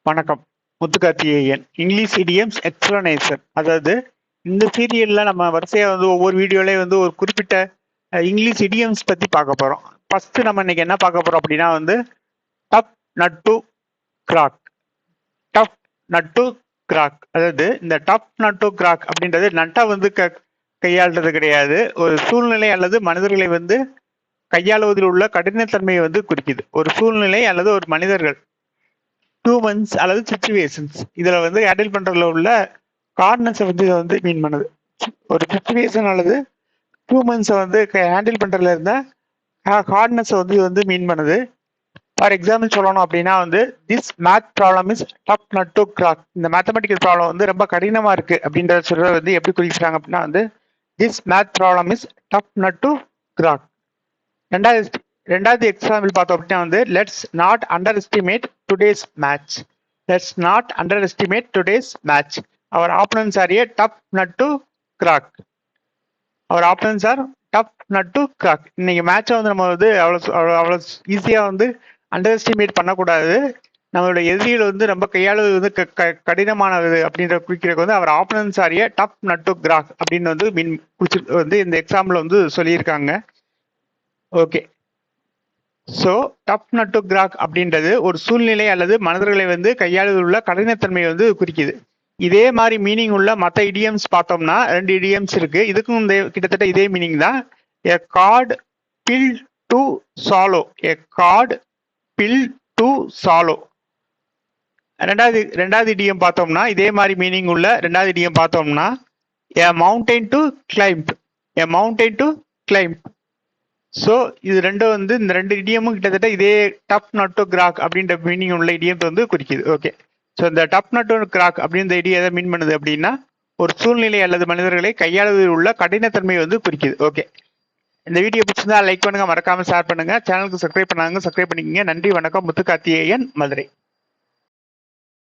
வணக்கம். Muthukarthikeyan. English idioms explanation. அதாவது இந்த சீரியல்ல நம்ம வரிசையா ஒவ்வொரு வீடியோலயும் ஒரு குறிப்பிட்ட இங்கிலீஷ் இடியம்ஸ் பத்தி பார்க்க போறோம். ஃபர்ஸ்ட் நம்ம இன்னைக்கு என்ன பார்க்க போறோம் அப்படின்னா tough nut to crack. Tough nut to crack. அதாவது இந்த டப் நட் டு கிராக் அப்படின்றது நட்டை கையாளுறது கிடையாது. ஒரு சூழ்நிலை அல்லது மனிதர்களை கையாளுவதில் உள்ள கடினத்தன்மையை குறிக்குது. ஒரு சூழ்நிலை அல்லது ஒரு மனிதர்கள் ஹியூமன்ஸ் அல்லது சிச்சுவேஷன்ஸ் இதுல ஹேண்டில் பண்றதுல உள்ள கார்ட்னஸை மீன் பண்ணுது. ஒரு சிச்சுவேஷன் அல்லது ஹியூமன்ஸை ஹேண்டில் பண்றதுல இருந்த ஹார்ட்னஸை மீன் பண்ணுது. ஃபார் எக்ஸாம்பிள் சொல்லணும் அப்படின்னா this math problem is tough nut to crack. இந்த மேத்தமெட்டிக்கல் ப்ராப்ளம் ரொம்ப கடினமா இருக்கு அப்படின்றத சொல்றது எப்படி குறிக்கிறாங்க அப்படின்னா this math problem is tough nut to crack. ரெண்டாவது எக்ஸாம்பிள் பார்த்தோம் அப்படின்னா let's not underestimate today's match. Let's not underestimate today's match. Our opponents are a tough nut to crack. Our opponents are tough nut to crack. இன்னைக்கு மேட்சை நம்ம அவ்வளோ ஈஸியா under estimate பண்ணக்கூடாது. நம்மளோட எதிரிகள் ரொம்ப கையாளுவது கடினமானது அப்படின்ற குறிக்கிறதுக்கு அவர் opponents are a tough nut to crack அப்படின்னு மீன் இந்த எக்ஸாம்பிள் சொல்லியிருக்காங்க. Okay. So tough nut to crack அப்படின்றது ஒரு சூழ்நிலை அல்லது மனிதர்களை கையாளுவதில் உள்ள கடினத்தன்மையை குறிக்குது. இதே மாதிரி மீனிங் உள்ள மற்ற இடியம்ஸ் பார்த்தோம்னா 2 இடியம்ஸ் இருக்கு. இதுக்கும் கிட்டத்தட்ட இதே மீனிங் தான். A hard pill to swallow. A hard pill to swallow. ரெண்டாவது இடியம் பார்த்தோம்னா இதே மாதிரி மீனிங் உள்ள ரெண்டாவது இடியம் பார்த்தோம்னா a mountain to climb. A mountain to climb. So இது ரெண்டும் இந்த 2 இடியமும் கிட்டத்தட்ட இதே டப் நட் டு கிராக் அப்படின்ற மீனிங் உள்ள இடியத்தை குறிக்குது. ஓகே. ஸோ இந்த டப் நட் டு கிராக் அப்படின்ற இடியம் எதை மீன் பண்ணுது அப்படின்னா ஒரு சூழ்நிலை அல்லது மனிதர்களை கையாளுவதில் உள்ள கடினத்தன்மையை குறிக்குது. ஓகே. இந்த வீடியோ பிடிச்சிருந்தா லைக் பண்ணுங்க, மறக்காம ஷேர் பண்ணுங்க, சேனலுக்கு சப்ஸ்கிரைப் பண்ணிக்கங்க. நன்றி, வணக்கம். முத்துக்கார்த்திகேயன், மதுரை.